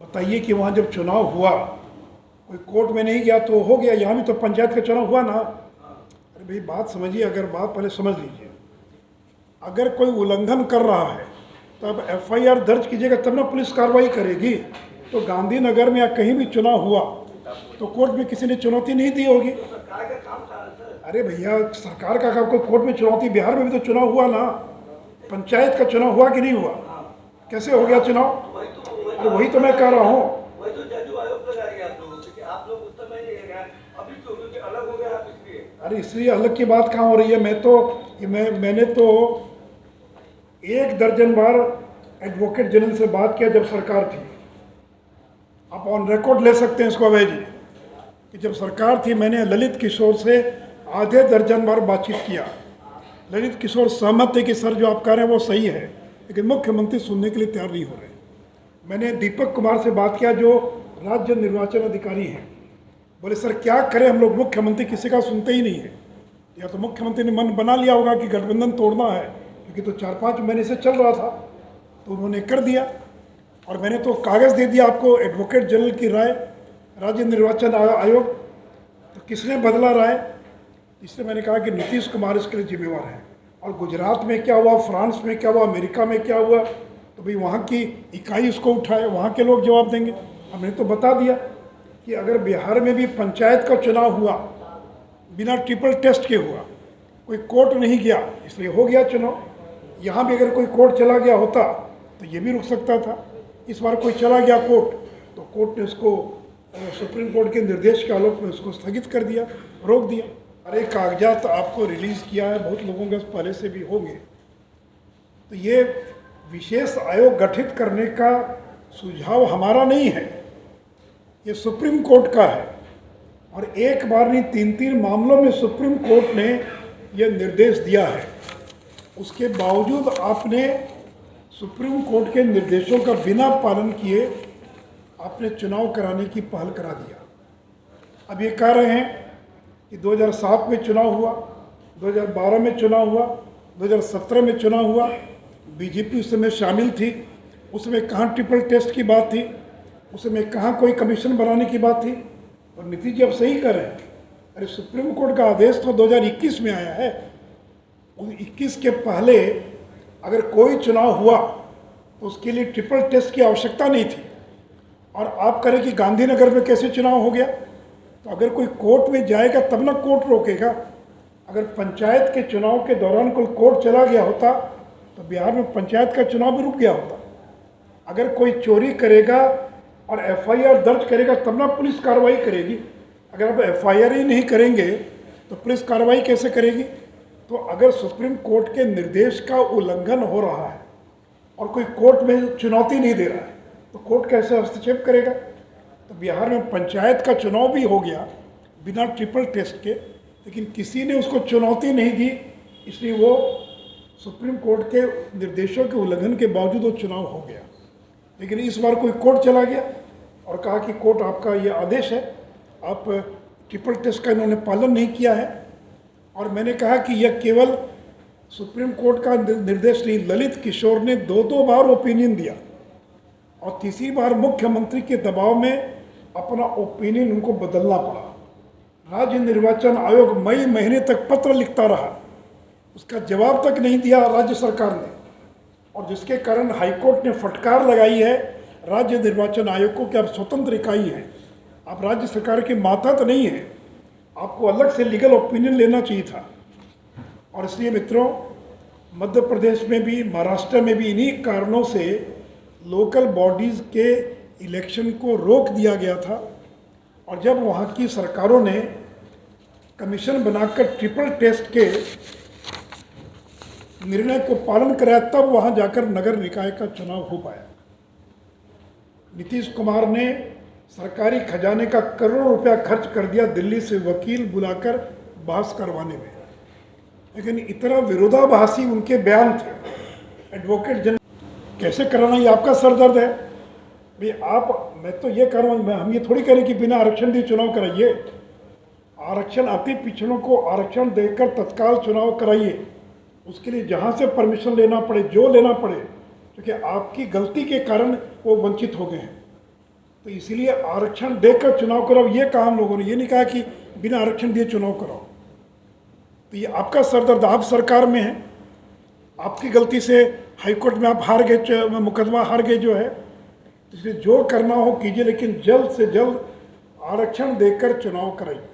बताइए कि वहाँ जब चुनाव हुआ कोई कोर्ट में नहीं गया तो हो गया, यहाँ भी तो पंचायत का चुनाव हुआ ना। अरे भाई बात समझिए, अगर बात पहले समझ लीजिए। अगर कोई उल्लंघन कर रहा है तो अब एफआईआर दर्ज कीजिएगा तब ना पुलिस कार्रवाई करेगी। तो गांधीनगर में या कहीं भी चुनाव हुआ तो कोर्ट में किसी ने चुनौती नहीं दी होगी। अरे भैया सरकार का काम, कोई कोर्ट में चुनौती, बिहार में भी तो चुनाव हुआ ना, पंचायत का चुनाव हुआ कि नहीं हुआ, कैसे हो गया चुनाव? अरे वही तो मैं कह रहा हूँ। वही तो जज आयोग लगा रही है आप लोगों से कि आप लोग उस समय नहीं गए, अभी तो क्योंकि अलग हो गया आप इसलिए। अरे इसलिए अलग की बात कहाँ हो रही है? मैंने तो 1 दर्जन बार एडवोकेट जनरल से बात किया जब सरकार थी। आप ऑन रिकॉर्ड ले सकते हैं इसको अवैध जी, कि जब सरकार थी मैंने ललित किशोर से आधे दर्जन बार बातचीत किया। ललित किशोर सहमत थे कि सर जो आप कह रहे हैं वो सही है, लेकिन मुख्यमंत्री सुनने के लिए तैयार नहीं हो रहे। मैंने दीपक कुमार से बात किया जो राज्य निर्वाचन अधिकारी हैं, बोले सर क्या करें हम लोग, मुख्यमंत्री किसी का सुनते ही नहीं है। या तो मुख्यमंत्री ने मन बना लिया होगा कि गठबंधन तोड़ना है, क्योंकि तो 4-5 महीने से चल रहा था, तो उन्होंने कर दिया। और मैंने तो कागज़ दे दिया आपको, एडवोकेट जनरल की राय, राज्य निर्वाचन आयोग, तो किसने बदला राय? इसलिए मैंने कहा कि नीतीश कुमार इसके लिए जिम्मेवार है। और गुजरात में क्या हुआ, फ्रांस में क्या हुआ, अमेरिका में क्या हुआ, तो भाई वहाँ की इकाई उसको उठाए, वहाँ के लोग जवाब देंगे। हमने तो बता दिया कि अगर बिहार में भी पंचायत का चुनाव हुआ बिना ट्रिपल टेस्ट के हुआ, कोई कोर्ट नहीं गया, इसलिए हो गया चुनाव। यहाँ भी अगर कोई कोर्ट चला गया होता तो ये भी रुक सकता था। इस बार कोई चला गया कोर्ट, तो कोर्ट ने उसको सुप्रीम कोर्ट के निर्देश के आलोक में उसको स्थगित कर दिया, रोक दिया। अरे कागजात आपको रिलीज़ किया है, बहुत लोगों के पहले से भी होंगे। तो ये विशेष आयोग गठित करने का सुझाव हमारा नहीं है, ये सुप्रीम कोर्ट का है। और एक बार नहीं 3-3 मामलों में सुप्रीम कोर्ट ने यह निर्देश दिया है। उसके बावजूद आपने सुप्रीम कोर्ट के निर्देशों का बिना पालन किए आपने चुनाव कराने की पहल करा दिया। अब ये कह रहे हैं कि 2007 में चुनाव हुआ, 2012 में चुनाव हुआ, 2017 में चुनाव हुआ, बीजेपी उस समय शामिल थी, उसमें कहाँ ट्रिपल टेस्ट की बात थी, उसमें कहाँ कोई कमीशन बनाने की बात थी। और नीतीश जी अब सही कर रहे हैं। अरे सुप्रीम कोर्ट का आदेश तो 2021 में आया है, 21 के पहले अगर कोई चुनाव हुआ तो उसके लिए ट्रिपल टेस्ट की आवश्यकता नहीं थी। और आप करें कि गांधीनगर में कैसे चुनाव हो गया, तो अगर कोई कोर्ट में जाएगा तब ना कोर्ट रोकेगा। अगर पंचायत के चुनाव के दौरान कोई कोर्ट चला गया होता तो बिहार में पंचायत का चुनाव भी रुक गया होता। अगर कोई चोरी करेगा और एफआईआर दर्ज करेगा तब ना पुलिस कार्रवाई करेगी। अगर आप एफआईआर ही नहीं करेंगे तो पुलिस कार्रवाई कैसे करेगी? तो अगर सुप्रीम कोर्ट के निर्देश का उल्लंघन हो रहा है और कोई कोर्ट में चुनौती नहीं दे रहा है तो कोर्ट कैसे हस्तक्षेप करेगा? तो बिहार में पंचायत का चुनाव भी हो गया बिना ट्रिपल टेस्ट के, लेकिन किसी ने उसको चुनौती नहीं दी, इसलिए वो सुप्रीम कोर्ट के निर्देशों के उल्लंघन के बावजूद वो चुनाव हो गया। लेकिन इस बार कोई कोर्ट चला गया और कहा कि कोर्ट आपका ये आदेश है, आप ट्रिपल टेस्ट का इन्होंने पालन नहीं किया है। और मैंने कहा कि यह केवल सुप्रीम कोर्ट का निर्देश नहीं, ललित किशोर ने 2-2 बार ओपिनियन दिया और तीसरी बार मुख्यमंत्री के दबाव में अपना ओपिनियन उनको बदलना पड़ा। राज्य निर्वाचन आयोग मई महीने तक पत्र लिखता रहा, उसका जवाब तक नहीं दिया राज्य सरकार ने, और जिसके कारण हाईकोर्ट ने फटकार लगाई है राज्य निर्वाचन आयोग को कि आप स्वतंत्र इकाई हैं, आप राज्य सरकार के मातहत नहीं हैं, आपको अलग से लीगल ओपिनियन लेना चाहिए था। और इसलिए मित्रों, मध्य प्रदेश में भी, महाराष्ट्र में भी इन्हीं कारणों से लोकल बॉडीज़ के इलेक्शन को रोक दिया गया था। और जब वहाँ की सरकारों ने कमीशन बनाकर ट्रिपल टेस्ट के निर्णय को पालन कराया, तब वहाँ जाकर नगर निकाय का चुनाव हो पाया। नीतीश कुमार ने सरकारी खजाने का करोड़ों रुपया खर्च कर दिया दिल्ली से वकील बुलाकर बहस करवाने में, लेकिन इतना विरोधाभासी उनके बयान थे। एडवोकेट जनरल कैसे कराना, ये आपका सरदर्द है भाई। मैं तो ये कह रहा हूँ, हम ये थोड़ी करें कि बिना आरक्षण दिए चुनाव कराइए। आरक्षण अति पिछड़ों को आरक्षण देकर तत्काल चुनाव कराइए, उसके लिए जहाँ से परमिशन लेना पड़े, जो लेना पड़े, क्योंकि आपकी गलती के कारण वो वंचित हो गए हैं। तो इसलिए आरक्षण देकर चुनाव कराओ ये कहा हम लोगों ने, ये नहीं कहा कि बिना आरक्षण दिए चुनाव कराओ। तो ये आपका सरदर्द, आप सरकार में हैं, आपकी गलती से हाईकोर्ट में आप हार गए, मुकदमा हार गए जो है। इसलिए जो करना हो कीजिए, लेकिन जल्द से जल्द आरक्षण देकर चुनाव कराइए।